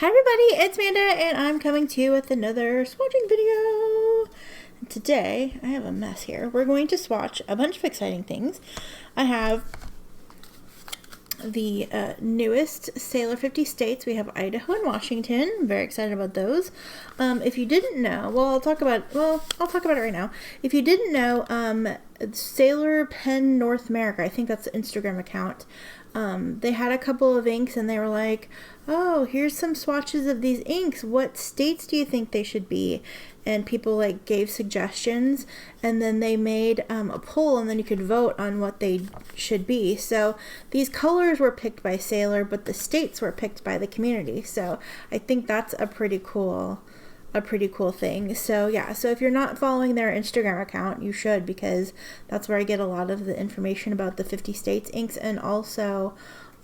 Hi everybody, it's Amanda and I'm coming to you with another swatching video. And today, I have a mess here. We're going to swatch a bunch of exciting things. I have the newest Sailor 50 states. We have Idaho and Washington. I'm very excited about those. If you didn't know, I'll talk about it right now. If you didn't know, Sailor Pen North America, I think that's the Instagram account. They had a couple of inks and they were like, oh, here's some swatches of these inks. What states do you think they should be? And people like gave suggestions, and then they made a poll, and then you could vote on what they should be. So these colors were picked by Sailor, but the states were picked by the community. So I think that's a pretty cool thing. So yeah, so if you're not following their Instagram account, you should, because that's where I get a lot of the information about the 50 states inks, and also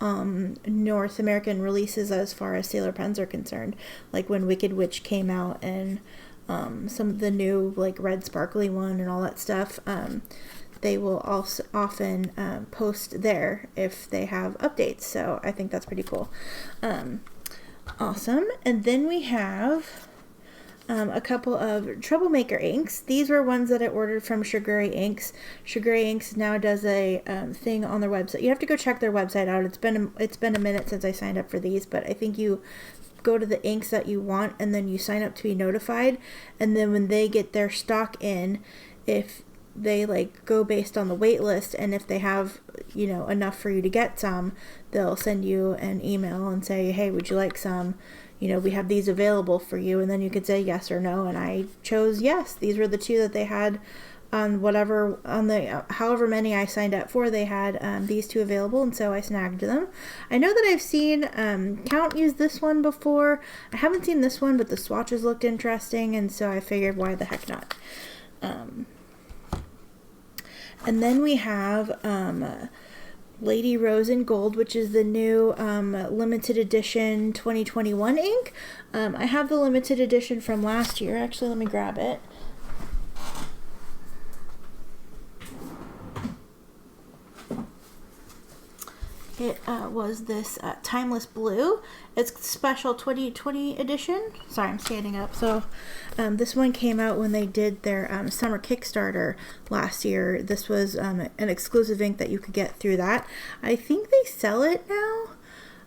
North American releases as far as Sailor pens are concerned, like when Wicked Witch came out, and some of the new like red sparkly one and all that stuff. They will also often post there if they have updates, so I think that's pretty cool. Awesome. And then we have a couple of Troublemaker inks. These were ones that I ordered from Shigure Inks. Shigure Inks now does a thing on their website. You have to go check their website out. It's been a minute since I signed up for these, but I think you go to the inks that you want and then you sign up to be notified, and then when they get their stock in, if they like go based on the wait list, and if they have, you know, enough for you to get some, they'll send you an email and say, hey, would you like some? You know, we have these available for you, and then you could say yes or no, and I chose yes. These were the two that they had on however many I signed up for. They had these two available, and so I snagged them. I know that I've seen Count use this one before. I haven't seen this one, but the swatches looked interesting, and so I figured why the heck not. And then we have Lady Rose in Gold, which is the new limited edition 2021 ink. I have the limited edition from last year. Actually, let me grab it. It was this Timeless Blue. It's special 2020 edition. Sorry, I'm standing up. So this one came out when they did their summer Kickstarter last year. This was an exclusive ink that you could get through that. I think they sell it now.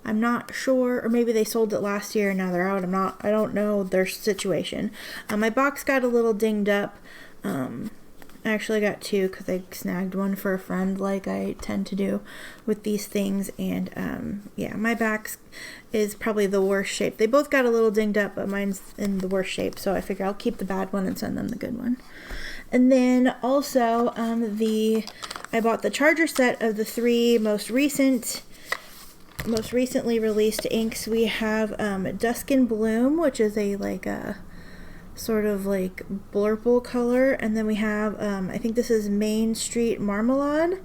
I'm not sure, or maybe they sold it last year and now they're out. I don't know their situation. My box got a little dinged up. I actually got two because I snagged one for a friend, like I tend to do with these things. And yeah, my back is probably the worst shape. They both got a little dinged up, but mine's in the worst shape, so I figure I'll keep the bad one and send them the good one. And then also I bought the charger set of the three most recently released inks. We have Dusk and Bloom, which is a sort of like blurple color, and then we have I think this is Main Street Marmalade,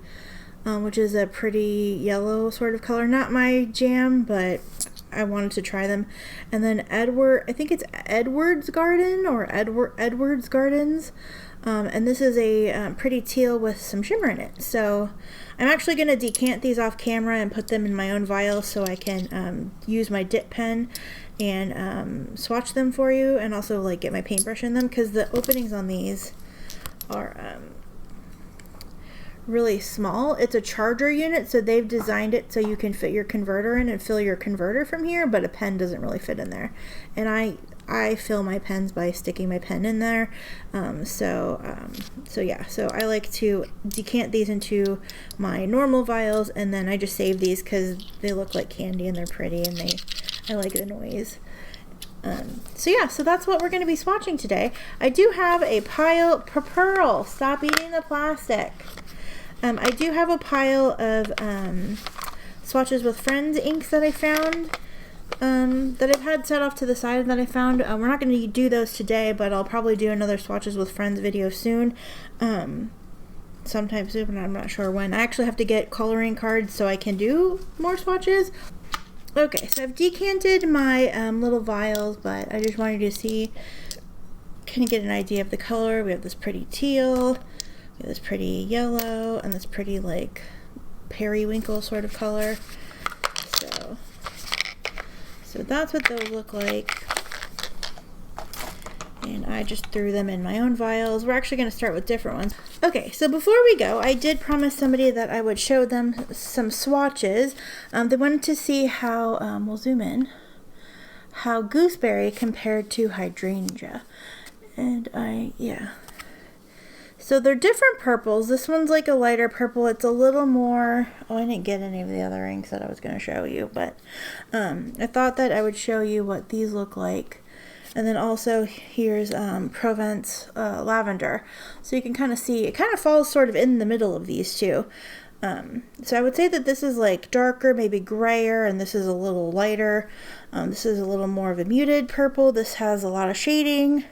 which is a pretty yellow sort of color. Not my jam, but I wanted to try them. And then I think it's Edward's Garden or Edward's Gardens, and this is a pretty teal with some shimmer in it. So I'm actually going to decant these off camera and put them in my own vial so I can use my dip pen and swatch them for you, and also like get my paintbrush in them, because the openings on these are really small. It's a charger unit, so they've designed it so you can fit your converter in and fill your converter from here, but a pen doesn't really fit in there. And I fill my pens by sticking my pen in there. So yeah, so I like to decant these into my normal vials, and then I just save these because they look like candy and they're pretty, and I like the noise. So yeah, so that's what we're going to be swatching today. I do have a pile, Pearl, stop eating the plastic. I do have a pile of Swatches with Friends inks that I found, that I've had set off to the side that I found. We're not going to do those today, but I'll probably do another Swatches with Friends video soon. Sometime soon, but I'm not sure when. I actually have to get coloring cards so I can do more swatches. Okay, so I've decanted my little vials, but I just wanted you to see, kind of get an idea of the color. We have this pretty teal, we have this pretty yellow, and this pretty like periwinkle sort of color. So that's what those look like. And I just threw them in my own vials. We're actually going to start with different ones. Okay, so before we go, I did promise somebody that I would show them some swatches. They wanted to see how, we'll zoom in, how gooseberry compared to hydrangea. And yeah. So they're different purples. This one's like a lighter purple. It's a little more, oh, I didn't get any of the other inks that I was going to show you, but I thought that I would show you what these look like. And then also here's Provence lavender. So you can kind of see, it kind of falls sort of in the middle of these two. So I would say that this is like darker, maybe grayer, and this is a little lighter. This is a little more of a muted purple. This has a lot of shading.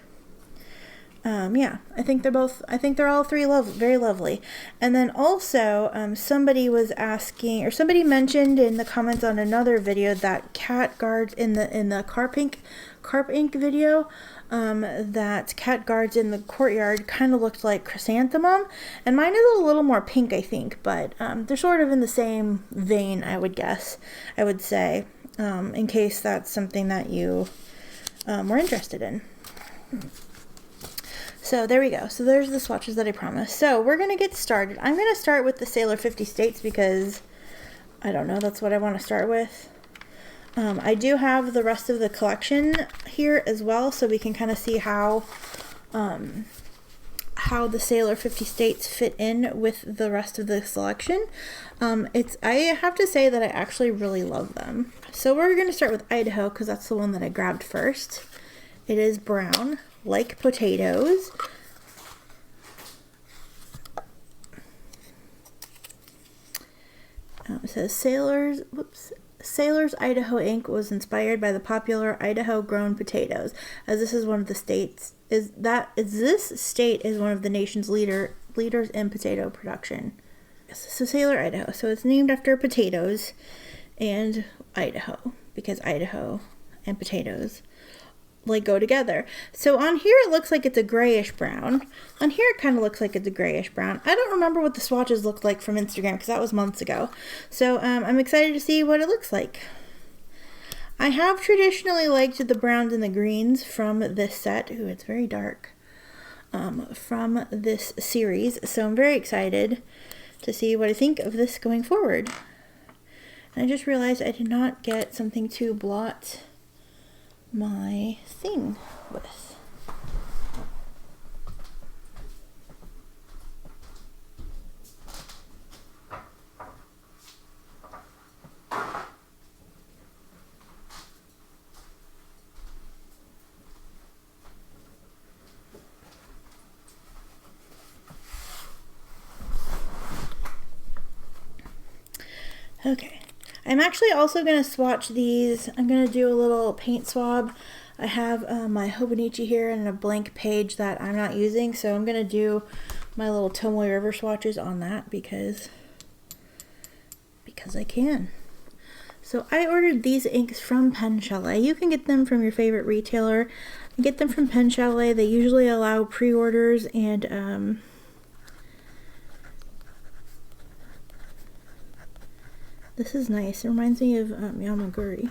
Yeah, I think they're all three very lovely. And then also, somebody was asking, or somebody mentioned in the comments on another video that cat guards in the carp ink video, that cat guards in the courtyard kind of looked like chrysanthemum, and mine is a little more pink, I think, but they're sort of in the same vein, I would say, in case that's something that you were interested in. So there we go. So there's the swatches that I promised. So we're going to get started. I'm going to start with the Sailor 50 States because, I don't know, that's what I want to start with. I do have the rest of the collection here as well, so we can kind of see how the Sailor 50 States fit in with the rest of the selection. I have to say that I actually really love them. So we're going to start with Idaho because that's the one that I grabbed first. It is brown, like potatoes. It says Sailor's Idaho ink was inspired by the popular Idaho grown potatoes, as this is one of the states this state is one of the nation's leaders in potato production. So Sailor Idaho. So it's named after potatoes and Idaho, because Idaho and potatoes like go together. So on here it looks like it's a grayish brown. On here it kind of looks like it's a grayish brown. I don't remember what the swatches looked like from Instagram because that was months ago. So I'm excited to see what it looks like. I have traditionally liked the browns and the greens from this set. Ooh, it's very dark. From this series. So I'm very excited to see what I think of this going forward. And I just realized I did not get something to blot my thing with. Okay. I'm actually also going to swatch these. I'm going to do a little paint swab. I have my Hobonichi here and a blank page that I'm not using, so I'm going to do my little Tomoe River swatches on that because I can. So I ordered these inks from Pen Chalet. You can get them from your favorite retailer. Get them from Pen Chalet. They usually allow pre-orders, and this is nice. It reminds me of Yamaguri.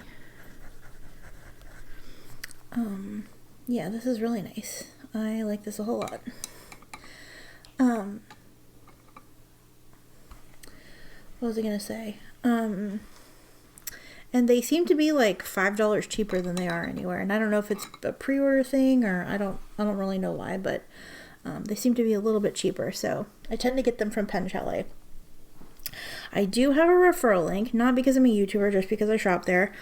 Yeah, this is really nice. I like this a whole lot. What was I gonna say? And they seem to be like $5 cheaper than they are anywhere. And I don't know if it's a pre-order thing or I don't really know why, but they seem to be a little bit cheaper. So I tend to get them from Pen Chalet. I do have a referral link, not because I'm a YouTuber, just because I shop there.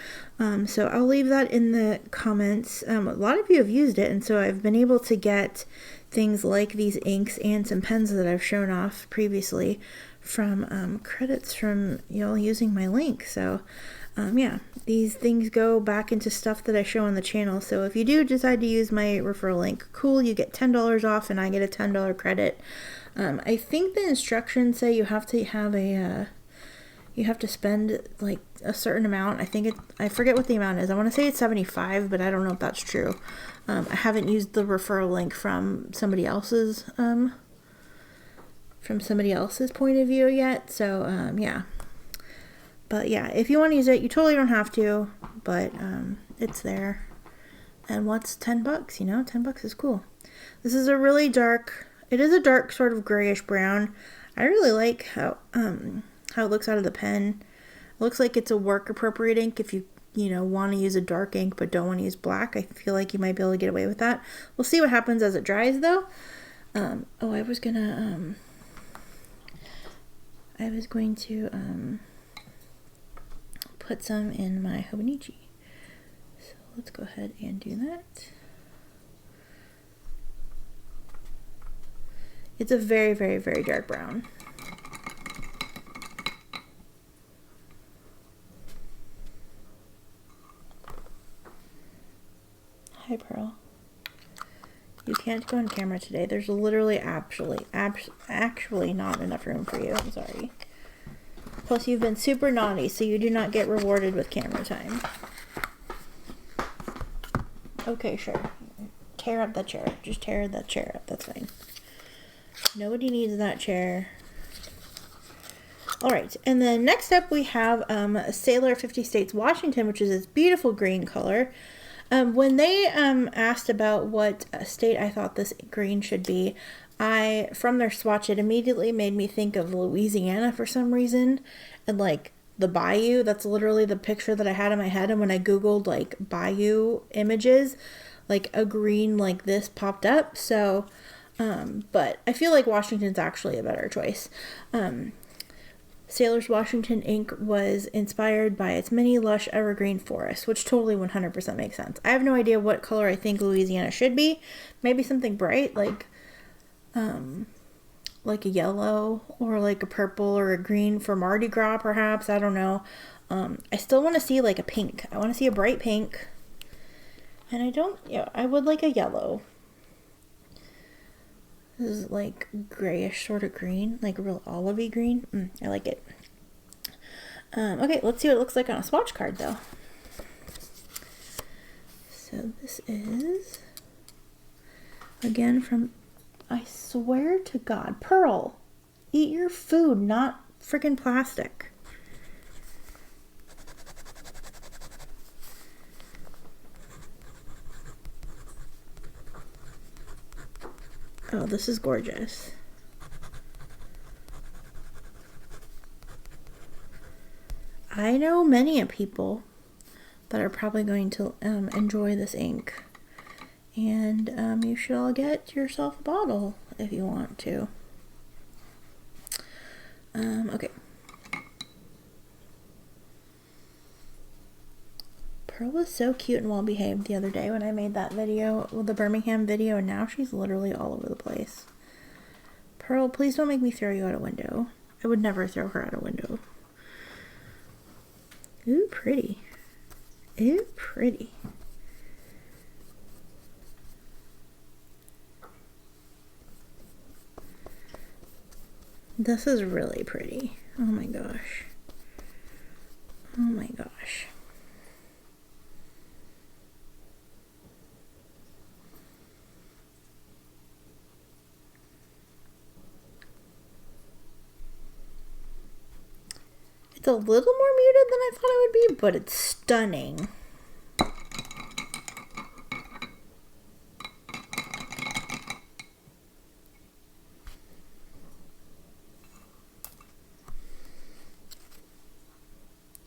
So I'll leave that in the comments. A lot of you have used it, and so I've been able to get things like these inks and some pens that I've shown off previously from credits from y'all using my link. So yeah, these things go back into stuff that I show on the channel. So if you do decide to use my referral link, cool, you get $10 off and I get a $10 credit. I think the instructions say you have to have you have to spend like a certain amount. I forget what the amount is. I want to say it's 75, but I don't know if that's true. I haven't used the referral link from somebody else's point of view yet. So yeah. But yeah, if you want to use it, you totally don't have to, but it's there. And what's 10 bucks, you know? 10 bucks is cool. This is a really dark, it is a dark sort of grayish brown. I really like how it looks out of the pen. It looks like it's a work appropriate ink if you know, want to use a dark ink but don't want to use black. I feel like you might be able to get away with that. We'll see what happens as it dries though. I was going to put some in my Hobonichi. So let's go ahead and do that. It's a very, very, very dark brown. Hi, Pearl. You can't go on camera today. There's literally actually not enough room for you. I'm sorry. Plus, you've been super naughty, so you do not get rewarded with camera time. Okay, sure. Tear up that chair. Just tear that chair up. That's fine. Nobody needs that chair. Alright, and then next up we have Sailor 50 States Washington, which is this beautiful green color. When they asked about what state I thought this green should be, from their swatch, it immediately made me think of Louisiana for some reason, and like the bayou. That's literally the picture that I had in my head, and when I googled like bayou images, like a green like this popped up. So but I feel like Washington's actually a better choice. Sailor's Washington ink was inspired by its many lush evergreen forests, which totally 100% makes sense. I have no idea what color I think Louisiana should be. Maybe something bright, like a yellow or like a purple or a green for Mardi Gras, perhaps. I don't know. I still want to see like a pink. I want to see a bright pink. And I would like a yellow. This is like grayish sort of green, like a real olivey green. I like it. Okay, let's see what it looks like on a swatch card though. So this is, again from, I swear to God, Pearl, eat your food, not freaking plastic. Oh, this is gorgeous. I know many people that are probably going to enjoy this ink. And you should all get yourself a bottle if you want to. Okay. Pearl was so cute and well behaved the other day when I made that video, the Birmingham video, and now she's literally all over the place. Pearl, please don't make me throw you out a window. I would never throw her out a window. Ooh, pretty. Ooh, pretty. This is really pretty. Oh my gosh. Oh my gosh. It's a little more muted than I thought it would be, but it's stunning.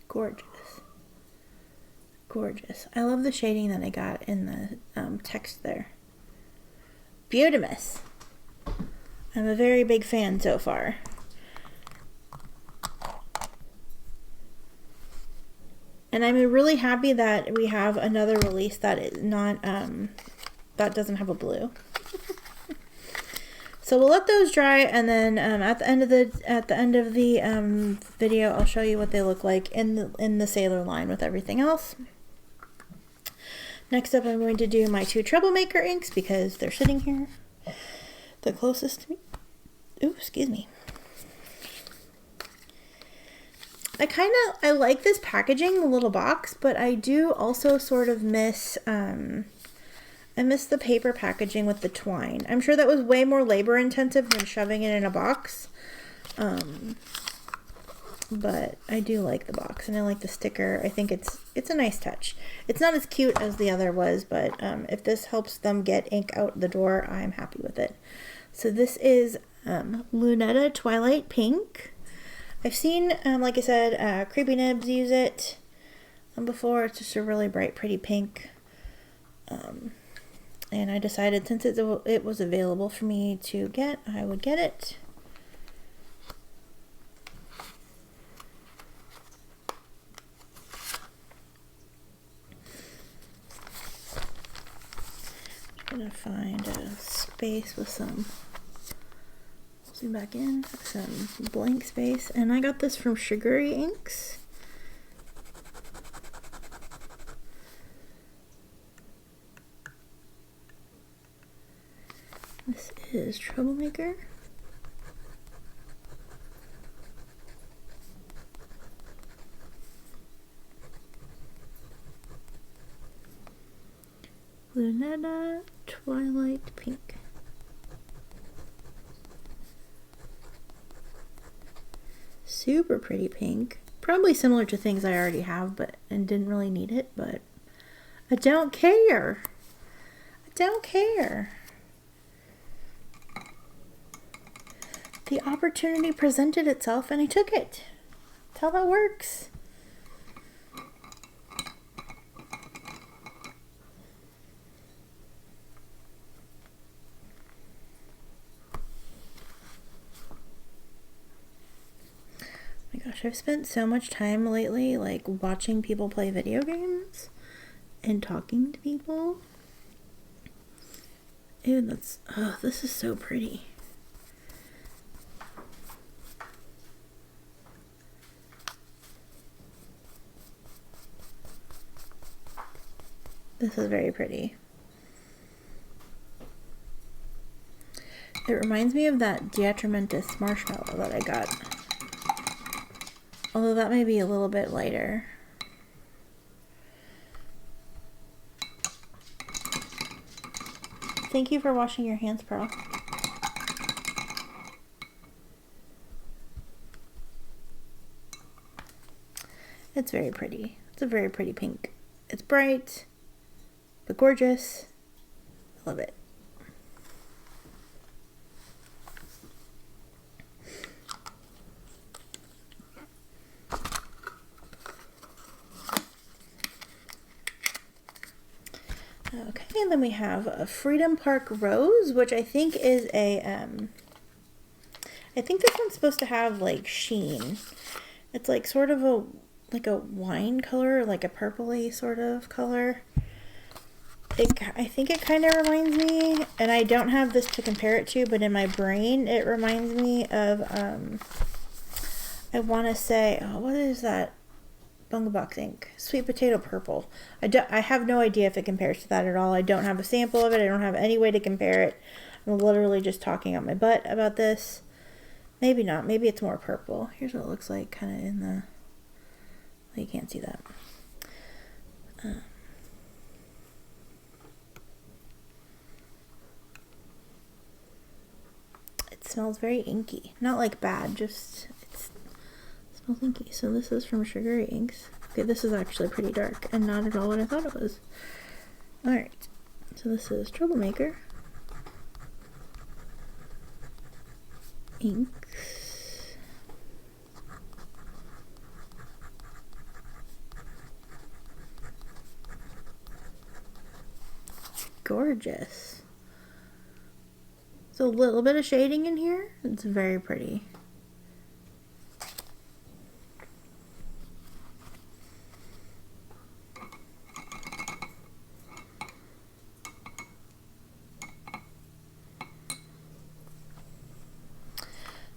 Gorgeous. Gorgeous. I love the shading that I got in the text there. Beautimous. I'm a very big fan so far. And I'm really happy that we have another release that is not, that doesn't have a blue. So we'll let those dry, and then at the end of the video, I'll show you what they look like in the Sailor line with everything else. Next up, I'm going to do my two Troublemaker inks because they're sitting here, the closest to me. Ooh, excuse me. I like this packaging, the little box, but I do also sort of miss, I miss the paper packaging with the twine. I'm sure that was way more labor intensive than shoving it in a box. but I do like the box and I like the sticker. I think it's a nice touch. It's not as cute as the other was, but if this helps them get ink out the door, I'm happy with it. So this is Luneta Twilight Pink. I've seen, like I said, Creepy Nibs use it before. It's just a really bright, pretty pink. And I decided since it was available for me to get, I would get it. Gonna find a space with some, zoom back in, some blank space, and I got this from Shigure Inks. This is Troublemaker. Luneta Twilight Pink. Super pretty pink. Probably similar to things I already have, and didn't really need it, but I don't care. I don't care. The opportunity presented itself and I took it. That's how that works. My gosh, I've spent so much time lately like watching people play video games and talking to people. Ew, this is so pretty. This is very pretty. It reminds me of that Diatramentus marshmallow that I got. Although that may be a little bit lighter. Thank you for washing your hands, Pearl. It's very pretty. It's a very pretty pink. It's bright, but gorgeous. I love it. Okay, and then we have a Freedom Park Rose, which I think is a, I think this one's supposed to have like sheen. It's like sort of like a wine color, like a purpley sort of color. I think it kind of reminds me, and I don't have this to compare it to, but in my brain it reminds me of, I want to say, oh, what is that? Bunga Box ink. Sweet Potato Purple. I have no idea if it compares to that at all. I don't have a sample of it. I don't have any way to compare it. I'm literally just talking out my butt about this. Maybe not. Maybe it's more purple. Here's what it looks like kind of in the... Well, you can't see that. It smells very inky. Not like bad, just... Inky. So this is from Shigure Inks. Okay, this is actually pretty dark and not at all what I thought it was. Alright, so this is Troublemaker Inks. Gorgeous. So a little bit of shading in here. It's very pretty.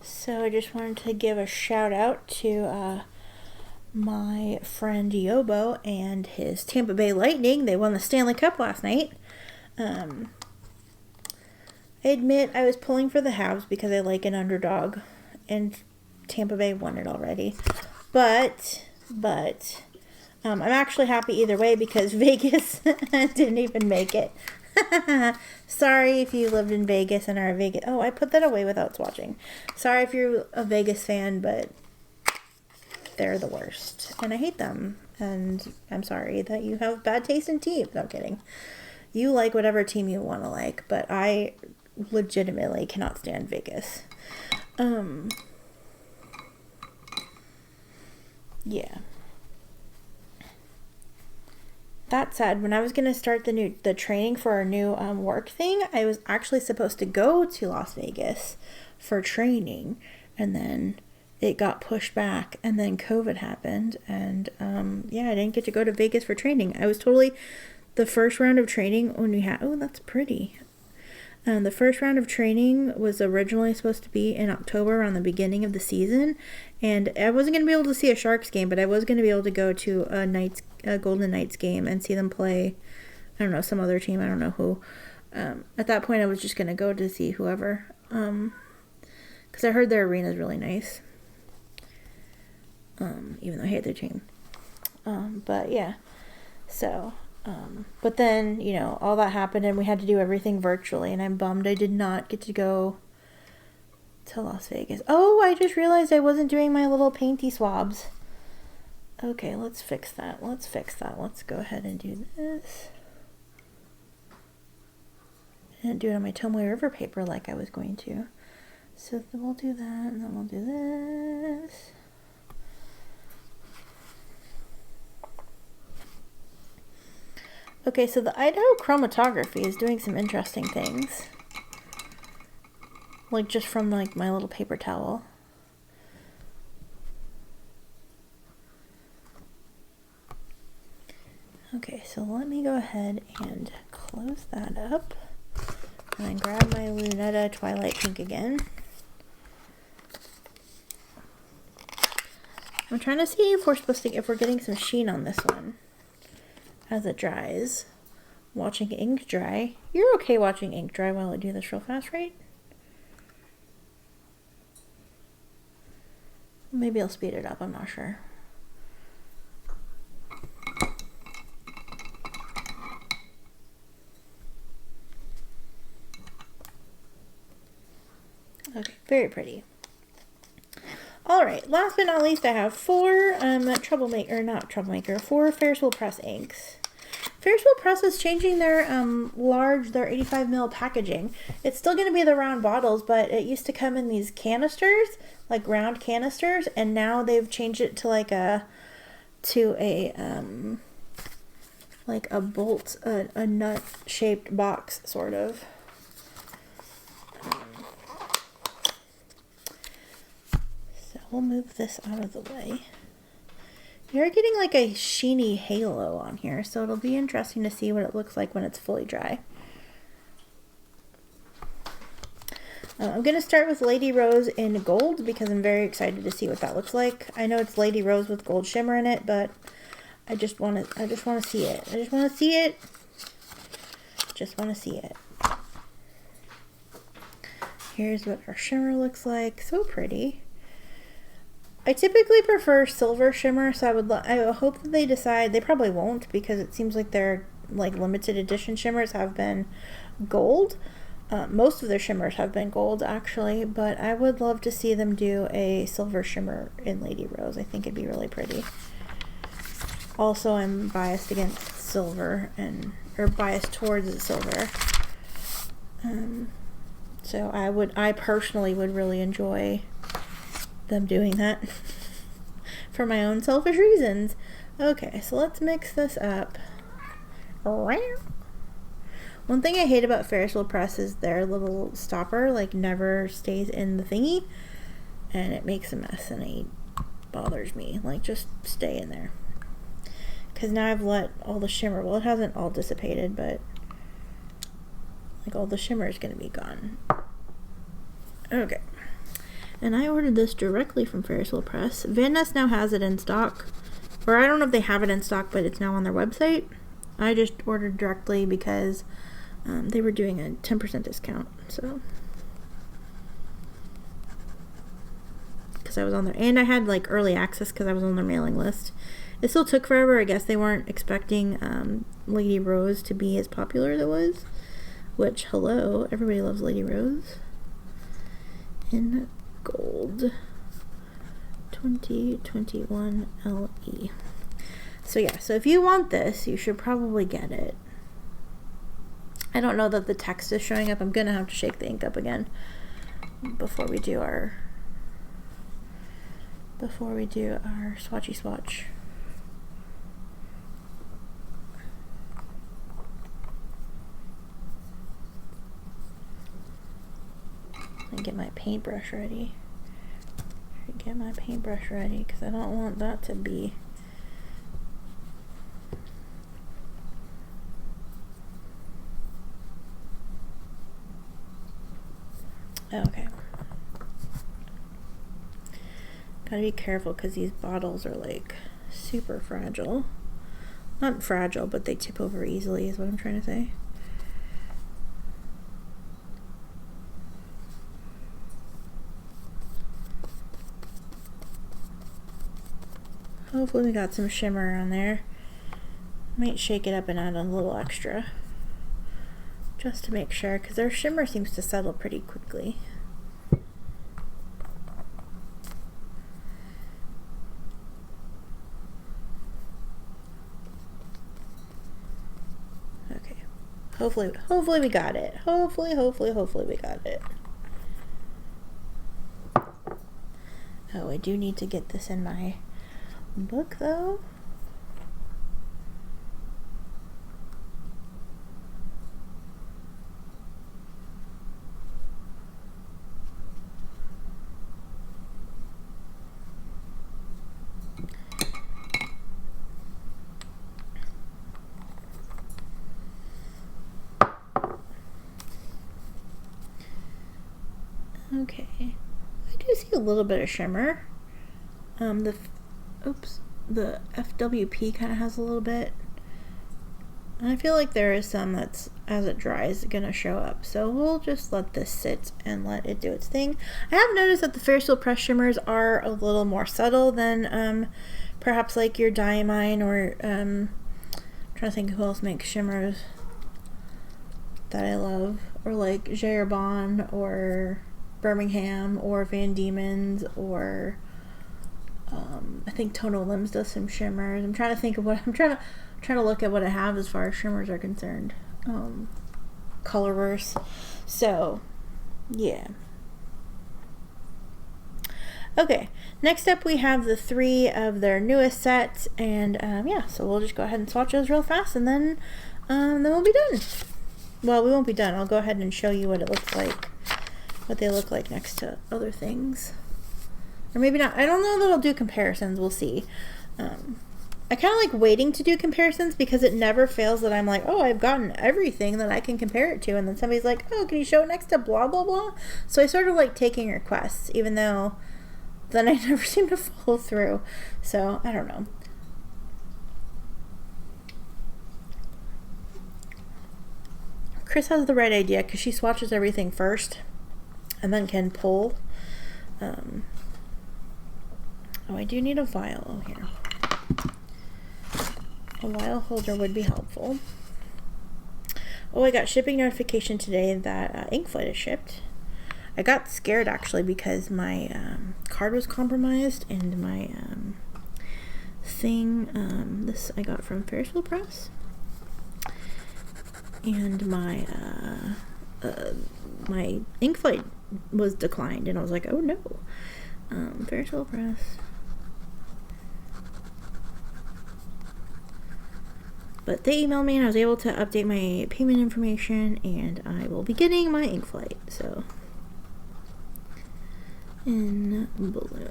So I just wanted to give a shout out to my friend Yobo and his Tampa Bay Lightning. They won the Stanley Cup last night. I admit I was pulling for the Habs because I like an underdog, and Tampa Bay won it already. But I'm actually happy either way because Vegas didn't even make it. Sorry if you lived in Vegas and are a Vegas... Oh, I put that away without swatching. Sorry if you're a Vegas fan, but they're the worst. And I hate them. And I'm sorry that you have bad taste in tea. No, I'm kidding. You like whatever team you want to like, but I legitimately cannot stand Vegas. Yeah. That said, when I was going to start the training for our new work thing, I was actually supposed to go to Las Vegas for training, and then it got pushed back, and then COVID happened, and yeah, I didn't get to go to Vegas for training. I was totally, the first round of training when we had, oh, that's pretty. The first round of training was originally supposed to be in October, around the beginning of the season, and I wasn't going to be able to see a Sharks game, but I was going to be able to go to a Golden Knights game and see them play, I don't know, some other team, I don't know who. At that point, I was just going to go to see whoever, because I heard their arena is really nice, even though I hate their team. But yeah, so... but then, you know, all that happened and we had to do everything virtually, and I'm bummed I did not get to go to Las Vegas. Oh, I just realized I wasn't doing my little painty swabs. Okay, let's fix that. Let's go ahead and do this. I didn't do it on my Tomoe River paper like I was going to. So then we'll do that, and then we'll do this. Okay, so the Idaho chromatography is doing some interesting things. Like, just from, like, my little paper towel. Okay, so let me go ahead and close that up. And then grab my Luneta Twilight Pink again. I'm trying to see if we're getting some sheen on this one as it dries. Watching ink dry. You're okay watching ink dry while I do this real fast, right? Maybe I'll speed it up, I'm not sure. Okay, very pretty. Alright, last but not least, I have four four Ferris Wheel Press inks. Ferris Wheel Press is changing their their 85 ml packaging. It's still going to be the round bottles, but it used to come in these canisters, like round canisters, and now they've changed it to like a bolt, a nut shaped box sort of. So we'll move this out of the way. You're getting like a sheeny halo on here, so it'll be interesting to see what it looks like when it's fully dry. I'm going to start with Lady Rose in gold because I'm very excited to see what that looks like. I know it's Lady Rose with gold shimmer in it, but I just want to see it. I just want to see it. Just want to see it. Here's what our shimmer looks like. So pretty. I typically prefer silver shimmer, so I hope that they decide, they probably won't because it seems like their like limited edition shimmers have been gold. Most of their shimmers have been gold actually, but I would love to see them do a silver shimmer in Lady Rose. I think it'd be really pretty. Also, I'm biased against silver or biased towards silver. So I personally would really enjoy them doing that for my own selfish reasons. Okay, so let's mix this up. One thing I hate about Ferris Wheel Press is their little stopper like never stays in the thingy, and it makes a mess and it bothers me. Like, just stay in there. Because now I've let all the shimmer, well, it hasn't all dissipated, but like all the shimmer is going to be gone. Okay. And I ordered this directly from Ferris Wheel Press. Van Ness now has it in stock. Or I don't know if they have it in stock, but it's now on their website. I just ordered directly because they were doing a 10% discount. So, because I was on there. And I had like early access because I was on their mailing list. It still took forever. I guess they weren't expecting Lady Rose to be as popular as it was. Which, hello, everybody loves Lady Rose. In gold. 2021 LE. So yeah, so if you want this, you should probably get it. I don't know that the text is showing up. I'm gonna have to shake the ink up again before we do our swatchy swatch. And get my paintbrush ready. Get my paintbrush ready because I don't want that to be okay. Gotta be careful because these bottles are like super fragile. Not fragile, but they tip over easily is what I'm trying to say. Hopefully we got some shimmer on there. Might shake it up and add a little extra just to make sure, because their shimmer seems to settle pretty quickly. Okay. Hopefully we got it. Hopefully we got it. Oh, I do need to get this in my book though. Okay, I do see a little bit of shimmer. The FWP kind of has a little bit. And I feel like there is some that's, as it dries, gonna show up. So we'll just let this sit and let it do its thing. I have noticed that the Ferris Wheel Press shimmers are a little more subtle than perhaps like your Diamine or trying to think who else makes shimmers that I love, or like Gerabon or Birmingham or Van Diemen's or I think Tonal Limbs does some shimmers. I'm trying to think of what I'm trying to look at what I have as far as shimmers are concerned. Colorverse. So yeah. Okay, next up we have the 3 of their newest sets, and yeah, so we'll just go ahead and swatch those real fast, and then we'll be done. Well, we won't be done. I'll go ahead and show you what it looks like, what they look like next to other things. Or maybe not. I don't know that I'll do comparisons. We'll see. I kind of like waiting to do comparisons because it never fails that I'm like, oh, I've gotten everything that I can compare it to. And then somebody's like, oh, can you show it next to blah, blah, blah? So I sort of like taking requests, even though then I never seem to follow through. So I don't know. Chris has the right idea because she swatches everything first and then can pull. Oh, I do need a vial here. A vial holder would be helpful. Oh, I got shipping notification today that Inkflight is shipped. I got scared actually because my card was compromised and my thing, this I got from Ferris Wheel Press, and my my Inkflight was declined, and I was like, oh no. Ferris Wheel Press. But they emailed me and I was able to update my payment information, and I will be getting my Inkflight. So, in blue.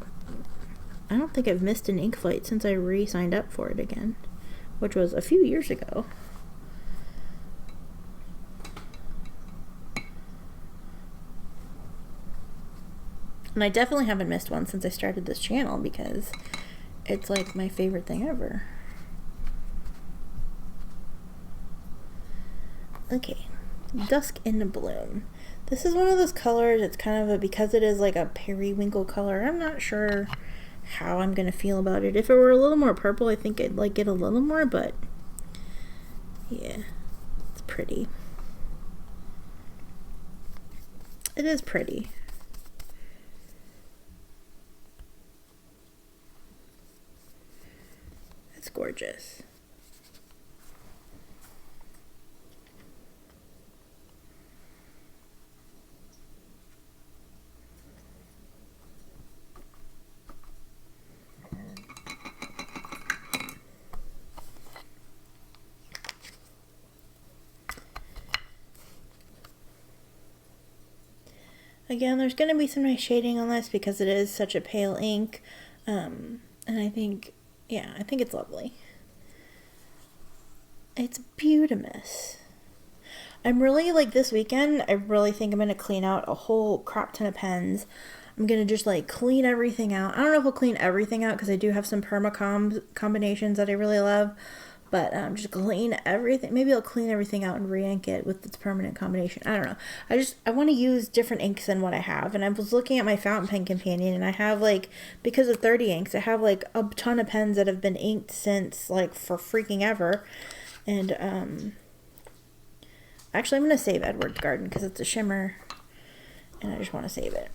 I don't think I've missed an Inkflight since I re-signed up for it again, which was a few years ago. And I definitely haven't missed one since I started this channel because it's like my favorite thing ever. Okay, Dusk in the Bloom. This is one of those colors, it's kind of a, because it is like a periwinkle color, I'm not sure how I'm going to feel about it. If it were a little more purple, I think I'd like it a little more, but yeah, it's pretty. It is pretty. gorgeous. Again, there's going to be some nice shading on this because it is such a pale ink. And I think, yeah, I think it's lovely. It's beautimous. I'm really, like, this weekend, I really think I'm going to clean out a whole crap ton of pens. I'm going to just, like, clean everything out. I don't know if I'll clean everything out because I do have some perma combinations that I really love. But just clean everything. Maybe I'll clean everything out and re-ink it with its permanent combination. I don't know. I want to use different inks than what I have. And I was looking at my fountain pen companion, and I have, like, because of 30 inks, I have, like, a ton of pens that have been inked since, like, for freaking ever. And actually, I'm going to save Edward's Garden because it's a shimmer, and I just want to save it.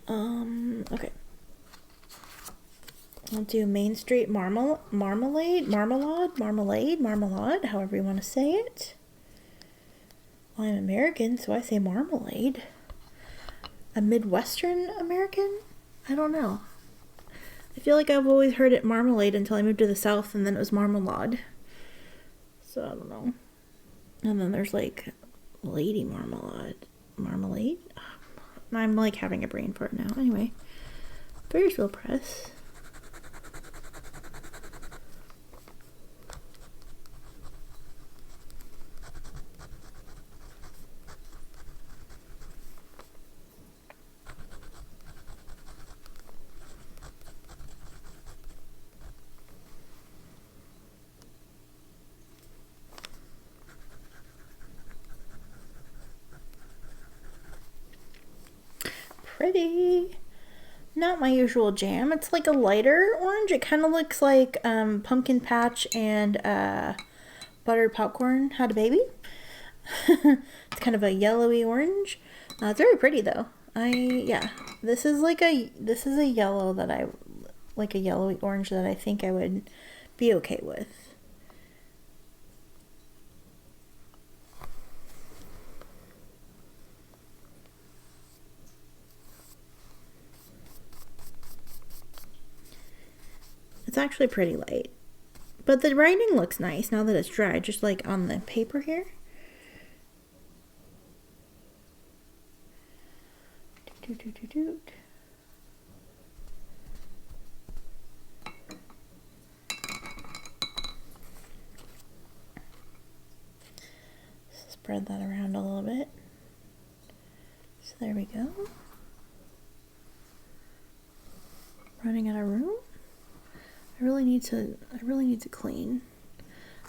Okay. I'll do Main Street Marmalade, however you want to say it. Well, I'm American, so I say Marmalade. A Midwestern American? I don't know. I feel like I've always heard it Marmalade until I moved to the South, and then it was Marmalade. So, I don't know. And then there's, like, Lady Marmalade? I'm, like, having a brain fart now. Anyway. Ferris Wheel Press. Pretty. Not my usual jam. It's like a lighter orange. It kind of looks like pumpkin patch and buttered popcorn had a baby. It's kind of a yellowy orange. It's very pretty though. Yeah. This is a yellow that I like, a yellowy orange that I think I would be okay with. It's actually pretty light. But the writing looks nice now that it's dry, just like on the paper here. Spread that around a little bit. So there we go. Running out of room. I really need to clean.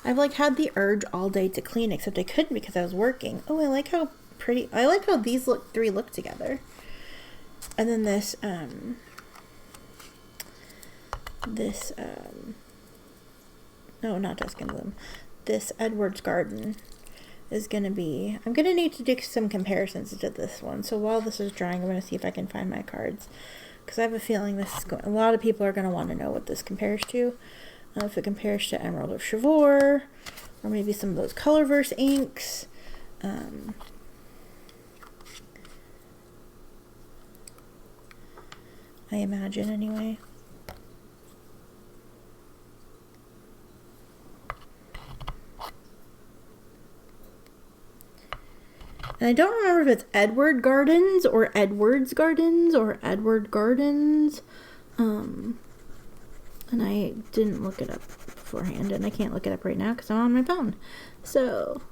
I've like had the urge all day to clean, except I couldn't because I was working. Oh, I like how pretty. I like how these three look together. And then this no, not Dusk and Bloom. This Edward's Garden is gonna be. I'm gonna need to do some comparisons to this one. So while this is drying, I'm gonna see if I can find my cards. Because I have a feeling this is a lot of people are going to want to know what this compares to. If it compares to Emerald of Chivor, or maybe some of those Colorverse inks. I imagine, anyway. And I don't remember if it's Edward Gardens or Edward's Gardens or Edward Gardens. And I didn't look it up beforehand, and I can't look it up right now because I'm on my phone. So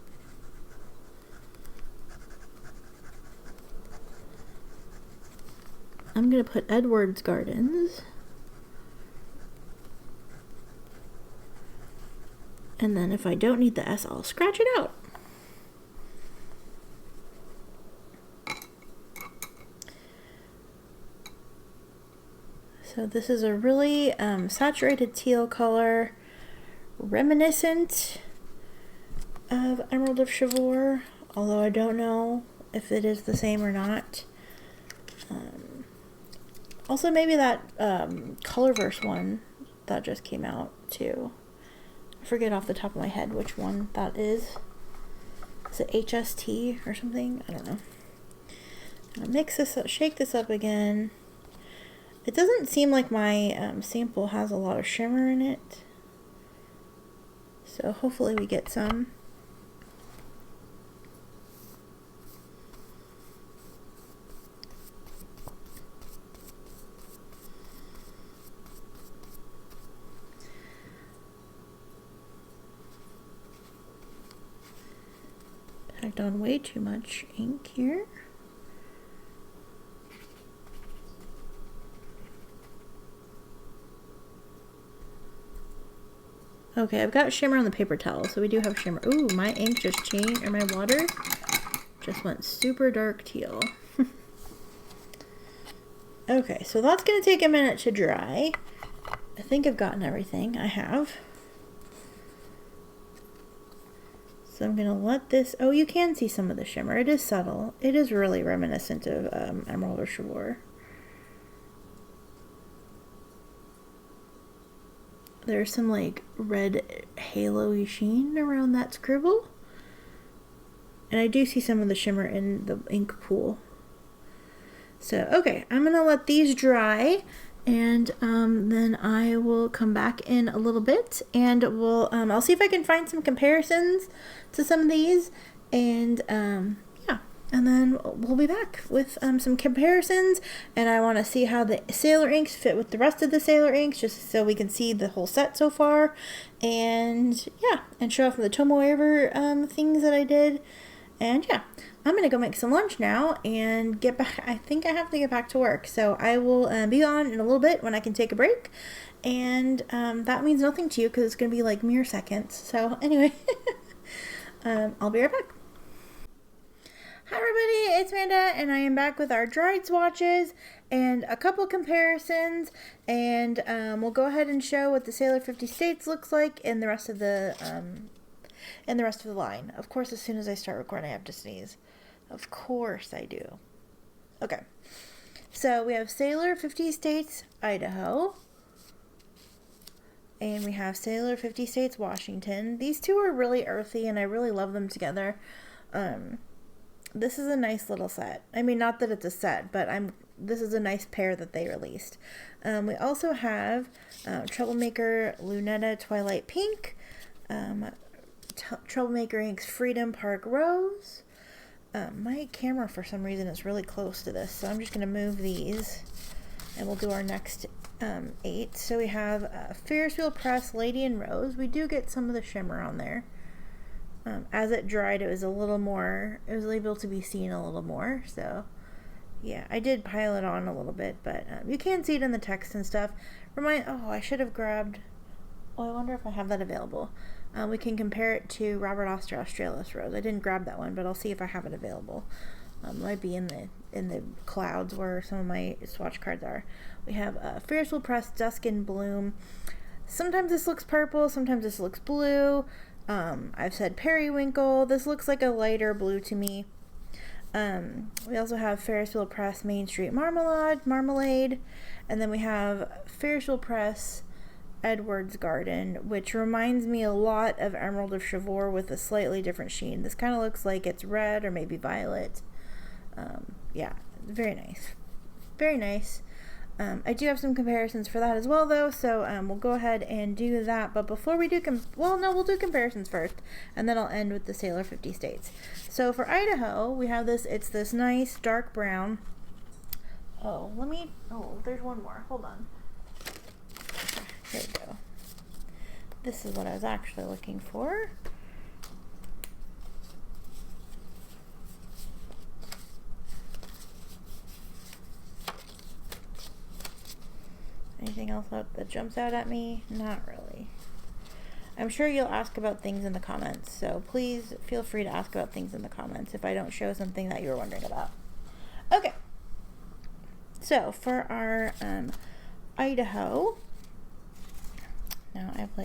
I'm going to put Edward's Gardens. And then if I don't need the S, I'll scratch it out. So this is a really saturated teal color, reminiscent of Emerald of Chivor, although I don't know if it is the same or not. Also, maybe that Colorverse one that just came out too. I forget off the top of my head which one that is. Is it HST or something? I don't know. I'll mix this up, shake this up again. It doesn't seem like my sample has a lot of shimmer in it. So hopefully we get some. Packed on way too much ink here. Okay, I've got shimmer on the paper towel, so we do have shimmer. Ooh, my ink just changed, or my water just went super dark teal. Okay, so that's gonna take a minute to dry. I think I've gotten everything. I have. So I'm gonna let this, oh, you can see some of the shimmer. It is subtle. It is really reminiscent of Emerald or Chivor. There's some like red halo-y sheen around that scribble. And I do see some of the shimmer in the ink pool. So, okay, I'm gonna let these dry, and then I will come back in a little bit, and I'll see if I can find some comparisons to some of these, and yeah, and then we'll be back with some comparisons, and I want to see how the Sailor Inks fit with the rest of the Sailor Inks, just so we can see the whole set so far, and yeah, and show off the Tomoever things that I did, and yeah. I'm going to go make some lunch now and get back. I think I have to get back to work. So I will be on in a little bit when I can take a break. And that means nothing to you because it's going to be like mere seconds. So anyway, I'll be right back. Hi everybody, it's Amanda and I am back with our dried swatches and a couple comparisons. And we'll go ahead and show what the Sailor 50 States looks like in the rest of the line. Of course, as soon as I start recording, I have to sneeze. Of course I do. Okay. So we have Sailor 50 States, Idaho. And we have Sailor 50 States, Washington. These two are really earthy and I really love them together. This is a nice little set. I mean, not that it's a set, but this is a nice pair that they released. We also have Troublemaker Luneta Twilight Pink. Troublemaker Inks Freedom Park Rose. My camera for some reason is really close to this, so I'm just going to move these and we'll do our next 8. So we have Ferris Wheel Press Lady in Rose. We do get some of the shimmer on there. As it dried, it was a little more, it was able to be seen a little more, so yeah, I did pile it on a little bit, but you can see it in the text and stuff. I should have grabbed, I wonder if I have that available. We can compare it to Robert Oster Australis Rose. I didn't grab that one, but I'll see if I have it available. It might be in the clouds where some of my swatch cards are. We have Ferris Wheel Press Dusk in Bloom. Sometimes this looks purple, sometimes this looks blue. I've said periwinkle. This looks like a lighter blue to me. We also have Ferris Wheel Press Main Street Marmalade. And then we have Ferris Wheel Press Edward's Garden, which reminds me a lot of Emerald of Chivor with a slightly different sheen. This kind of looks like it's red or maybe violet. Yeah, very nice. Very nice. I do have some comparisons for that as well, though, so we'll go ahead and do that. But before we do, we'll do comparisons first, and then I'll end with the Sailor 50 States. So for Idaho, we have this, it's this nice dark brown. There's one more. Hold on. Here we go. This is what I was actually looking for. Anything else that jumps out at me? Not really. I'm sure you'll ask about things in the comments, so please feel free to ask about things in the comments if I don't show something that you were wondering about. Okay. So for our Idaho, now I've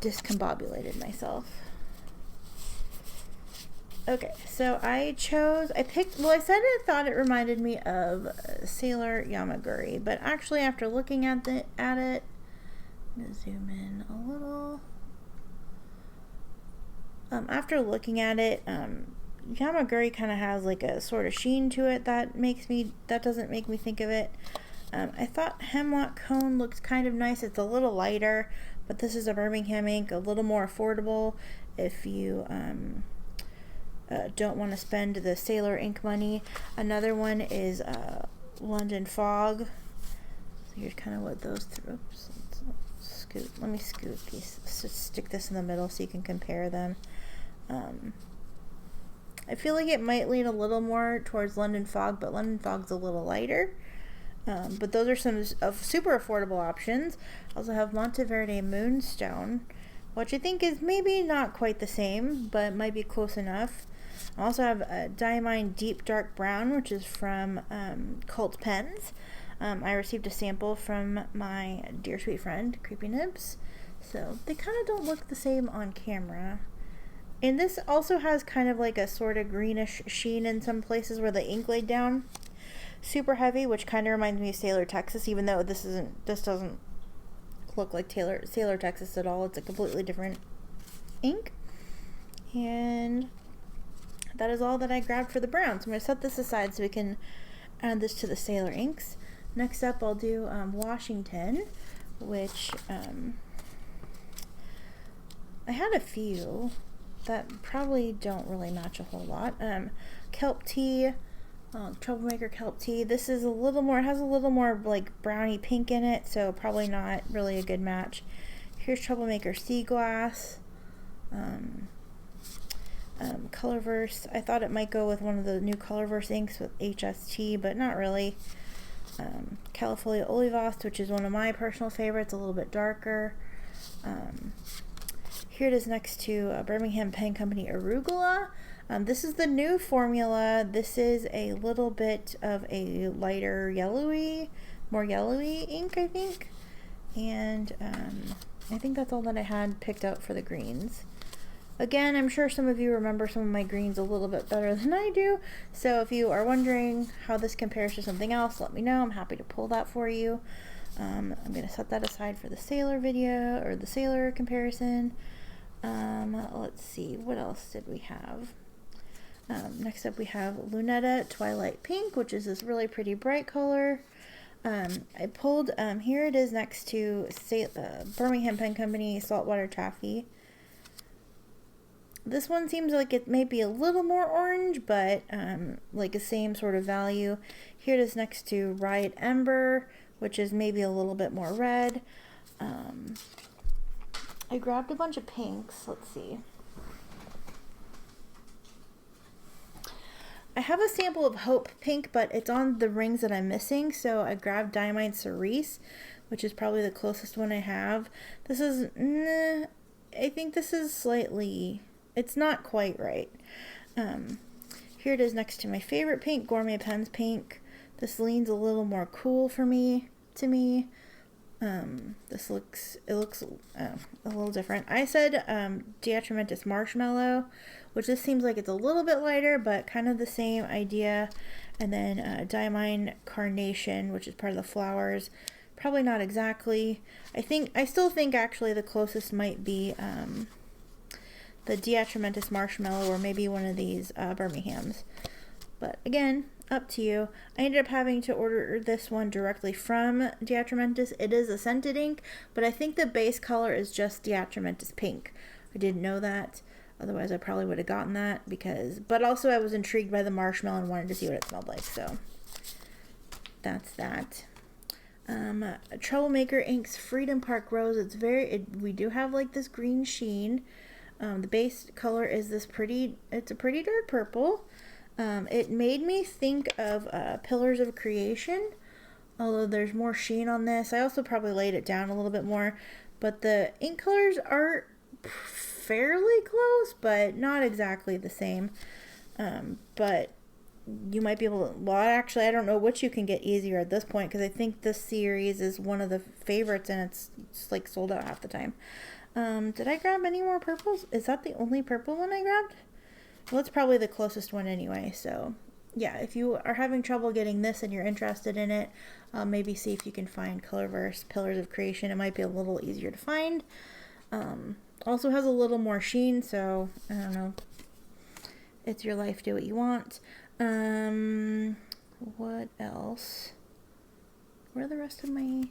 discombobulated myself. Okay, so I picked, well, I said I thought it reminded me of Sailor Yamaguri, but actually after looking at it, I'm going to zoom in a little. After looking at it, Yamaguri kind of has like a sort of sheen to it that doesn't make me think of it. I thought Hemlock Cone looked kind of nice. It's a little lighter, but this is a Birmingham ink, a little more affordable if you don't want to spend the Sailor ink money. Another one is London Fog. So here's kind of what those through. Oops, let me scoot these. Stick this in the middle so you can compare them. I feel like it might lean a little more towards London Fog, but London Fog's a little lighter. But those are some super affordable options. I also have Monteverde Moonstone, which I think is maybe not quite the same, but might be close enough. I also have Diamine Deep Dark Brown, which is from Cult Pens. I received a sample from my dear sweet friend, Creepy Nibs. So they kind of don't look the same on camera. And this also has kind of like a sort of greenish sheen in some places where the ink laid down. Super heavy, which kind of reminds me of Sailor Texas, even though this doesn't look like Sailor Texas at all. It's a completely different ink. And that is all that I grabbed for the brown. So I'm going to set this aside so we can add this to the Sailor inks. Next up, I'll do Washington, which I had a few that probably don't really match a whole lot. Kelp Tea, Troublemaker Kelp Tea. This is a little more, it has a little more like brownie pink in it, so probably not really a good match. Here's Troublemaker Sea Glass. Colorverse. I thought it might go with one of the new Colorverse inks with HST, but not really. Califolia Olivast, which is one of my personal favorites, a little bit darker. Here it is next to Birmingham Pen Company Arugula. This is the new formula. This is a little bit of a lighter yellowy, more yellowy ink, I think. And I think that's all that I had picked out for the greens. Again, I'm sure some of you remember some of my greens a little bit better than I do. So if you are wondering how this compares to something else, let me know. I'm happy to pull that for you. I'm going to set that aside for the Sailor video, or the Sailor comparison. Let's see, what else did we have? Next up we have Luneta Twilight Pink, which is this really pretty bright color. I pulled, here it is next to Birmingham Pen Company Saltwater Taffy. This one seems like it may be a little more orange, but like the same sort of value. Here it is next to Riot Ember, which is maybe a little bit more red. I grabbed a bunch of pinks. Let's see. I have a sample of Hope Pink, but it's on the rings that I'm missing, so I grabbed Diamine Cerise, which is probably the closest one I have. This is, I think this is slightly, it's not quite right. Here it is next to my favorite pink, Gourmet Pens Pink. This leans a little more cool to me. It looks a little different. I said Diatramentus Marshmallow, which this seems like it's a little bit lighter, but kind of the same idea. And then Diamine Carnation, which is part of the flowers. Probably not exactly. I still think actually the closest might be the Diatramentus Marshmallow, or maybe one of these Birminghams. But again, up to you. I ended up having to order this one directly from Diatramentus. It is a scented ink, but I think the base color is just Diatramentus Pink. I didn't know that. Otherwise, I probably would have gotten that but also I was intrigued by the marshmallow and wanted to see what it smelled like. So that's that. Troublemaker Inks Freedom Park Rose. We do have like this green sheen. The base color is it's a pretty dark purple. It made me think of Pillars of Creation, although there's more sheen on this. I also probably laid it down a little bit more, but the ink colors are fairly close, but not exactly the same. But you might be able to, well, actually, I don't know which you can get easier at this point, because I think this series is one of the favorites, and it's like sold out half the time. Did I grab any more purples? Is that the only purple one I grabbed? Well, it's probably the closest one anyway, so yeah, if you are having trouble getting this and you're interested in it, maybe see if you can find Colorverse Pillars of Creation. It might be a little easier to find. Also has a little more sheen, so I don't know. It's your life, do what you want. What else? Where are the rest of my...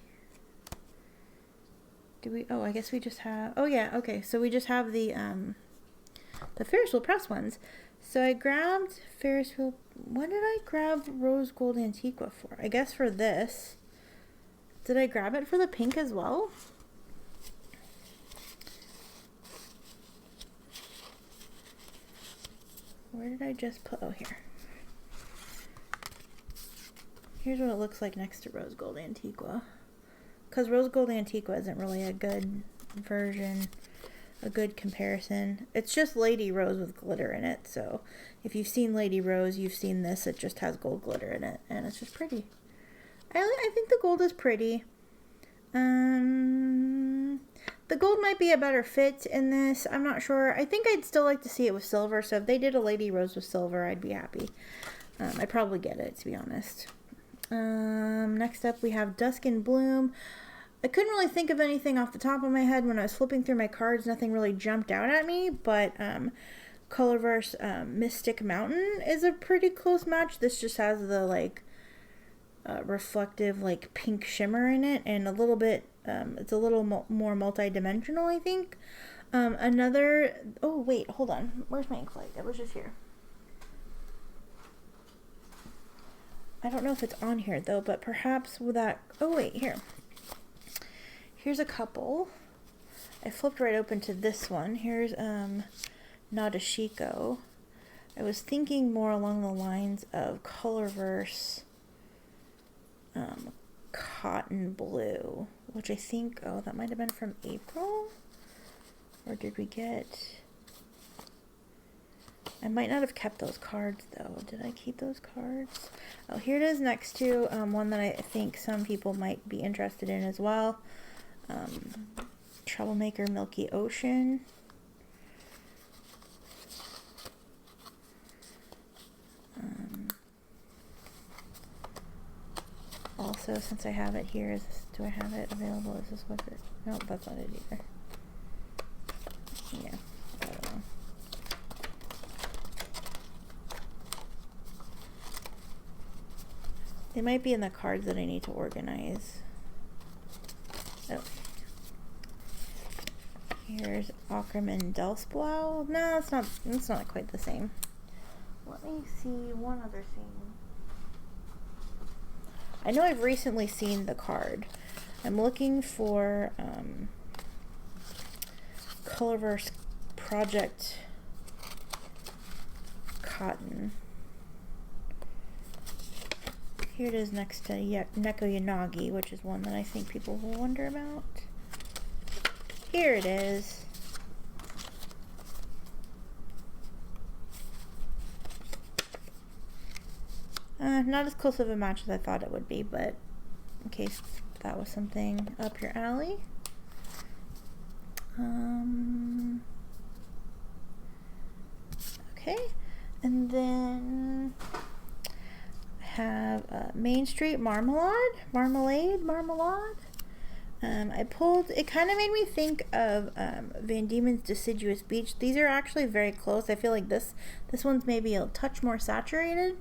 Oh, I guess we just have... Oh yeah, okay, so we just have the Ferris Wheel Press ones. So I grabbed Ferris Wheel... What did I grab Rose Gold Antiqua for? I guess for this. Did I grab it for the pink as well? Where did I just put... Oh, here. Here's what it looks like next to Rose Gold Antiqua. Because Rose Gold Antiqua isn't really a good version, a good comparison. It's just Lady Rose with glitter in it. So if you've seen Lady Rose, you've seen this. It just has gold glitter in it. And it's just pretty. I think the gold is pretty. The gold might be a better fit in this. I'm not sure. I think I'd still like to see it with silver. So if they did a Lady Rose with silver, I'd be happy. I'd probably get it, to be honest. Next up we have Dusk and Bloom. I couldn't really think of anything off the top of my head when I was flipping through my cards. Nothing really jumped out at me, but Colorverse Mystic Mountain is a pretty close match. This just has the like reflective like pink shimmer in it, and a little bit it's a little more multi-dimensional, I think. Oh wait, hold on, where's my ink light? It was just here. I don't know if it's on here though, but perhaps with that... Oh wait, here. Here's a couple. I flipped right open to this one. Here's Nadeshiko. I was thinking more along the lines of Colorverse Cotton Blue, which I think... Oh, that might have been from April? Or did we get... I might not have kept those cards, though. Did I keep those cards? Oh, here it is next to one that I think some people might be interested in as well. Troublemaker Milky Ocean. Also, since I have it here, do I have it available? Is this what it... No, that's not it either. Yeah, I don't know. They might be in the cards that I need to organize. Oh. Here's Ackerman Delsplau. No, it's not quite the same. Let me see one other thing. I know I've recently seen the card. I'm looking for Colorverse Project Cotton. Here it is next to Neko Yanagi, which is one that I think people will wonder about. Here it is. Not as close of a match as I thought it would be, but in case that was something up your alley. Okay, and then have Main Street Marmalade. I pulled, it kind of made me think of Van Diemen's Deciduous Beach. These are actually very close. I feel like this one's maybe a touch more saturated.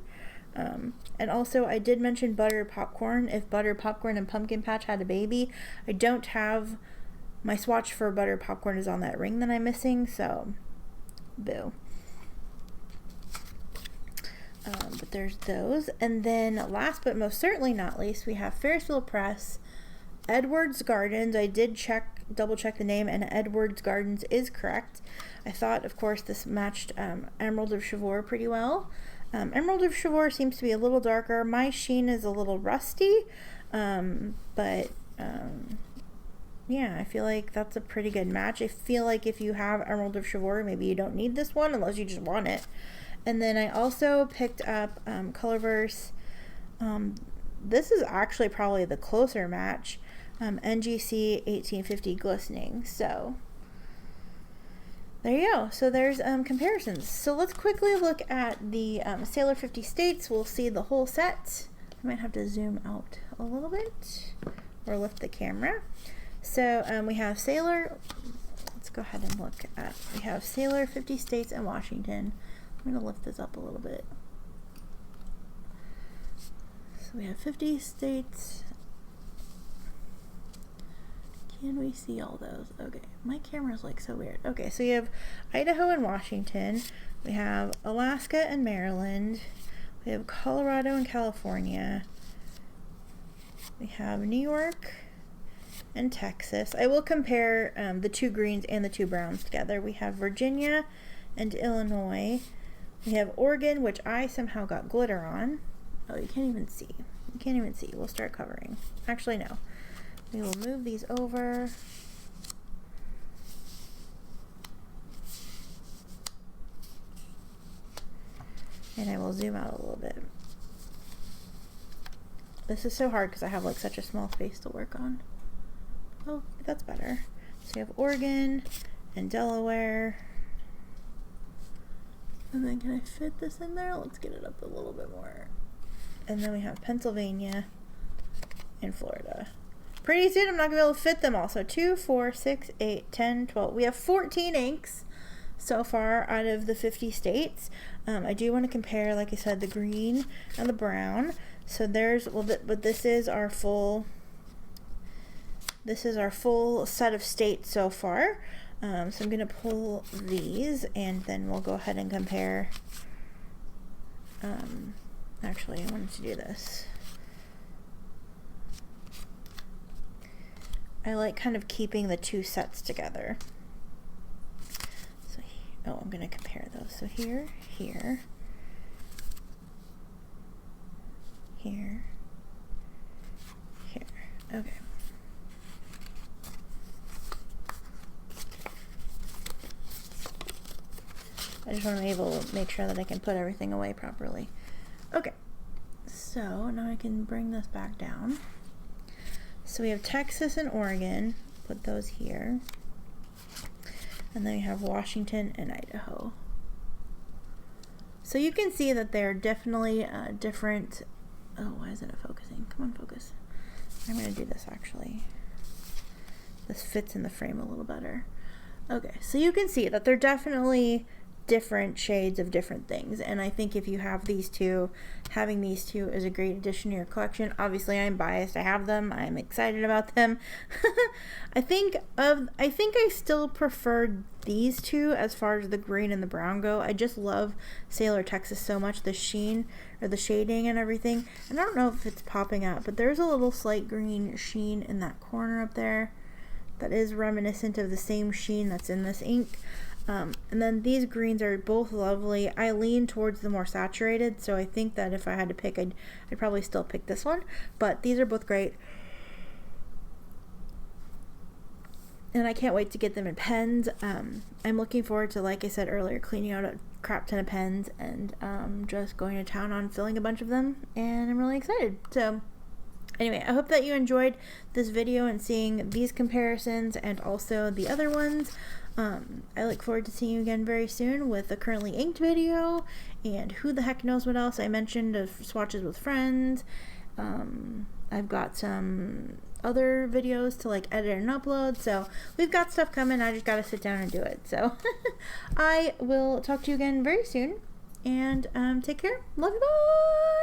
And also I did mention Butter Popcorn. If Butter Popcorn and Pumpkin Patch had a baby, I don't have my swatch for Butter Popcorn is on that ring that I'm missing, so boo. But there's those. And then last but most certainly not least, we have Ferris Wheel Press, Edwards Gardens. I did double check the name, and Edwards Gardens is correct. I thought, of course, this matched Emerald of Chivor pretty well. Emerald of Chivor seems to be a little darker. My sheen is a little rusty, but yeah, I feel like that's a pretty good match. I feel like if you have Emerald of Chivor, maybe you don't need this one unless you just want it. And then I also picked up Colorverse. This is actually probably the closer match. NGC 1850 Glistening. So there you go. So there's comparisons. So let's quickly look at the Sailor 50 States. We'll see the whole set. I might have to zoom out a little bit or lift the camera. So we have Sailor. Let's go ahead and look at. We have Sailor 50 States and Washington. I'm going to lift this up a little bit. So we have 50 states. Can we see all those? Okay, my camera's like so weird. Okay, so you have Idaho and Washington. We have Alaska and Maryland. We have Colorado and California. We have New York and Texas. I will compare the two greens and the two browns together. We have Virginia and Illinois. We have Oregon, which I somehow got glitter on. Oh, you can't even see. You can't even see. We'll start covering. Actually, no. We will move these over. And I will zoom out a little bit. This is so hard because I have like such a small space to work on. Oh, that's better. So you have Oregon and Delaware. And then can I fit this in there? Let's get it up a little bit more. And then we have Pennsylvania and Florida. Pretty soon I'm not going to be able to fit them all. So 2, 4, 6, 8, 10, 12. We have 14 inks so far out of the 50 states. I do want to compare, like I said, the green and the brown. So there's, well, but this is our full set of states so far. So I'm going to pull these and then we'll go ahead and compare. Actually, I wanted to do this. I like kind of keeping the two sets together. So, oh, I'm going to compare those. So here, here, here, here. Okay. I just want to be able to make sure that I can put everything away properly. Okay, so now I can bring this back down. So we have Texas and Oregon, put those here. And then we have Washington and Idaho. So you can see that they're definitely different. Oh, why isn't it focusing? Come on, focus. I'm going to do this actually. This fits in the frame a little better. Okay, so you can see that they're definitely different shades of different things, and I think if you have these two, having these two is a great addition to your collection. Obviously I'm biased, I have them, I'm excited about them. I think I still prefer these two as far as the green and the brown go. I just love Sailor Texas so much, the sheen or the shading and everything. And I don't know if it's popping out, but there's a little slight green sheen in that corner up there that is reminiscent of the same sheen that's in this ink. And then these greens are both lovely. I lean towards the more saturated, so I think that if I had to pick, I'd probably still pick this one. But these are both great. And I can't wait to get them in pens. I'm looking forward to, like I said earlier, cleaning out a crap ton of pens and just going to town on filling a bunch of them. And I'm really excited. So anyway, I hope that you enjoyed this video and seeing these comparisons and also the other ones. I look forward to seeing you again very soon with a currently inked video and who the heck knows what else. I mentioned of swatches with friends. I've got some other videos to like edit and upload, so we've got stuff coming. I just gotta sit down and do it. So I will talk to you again very soon, and take care. Love you, bye.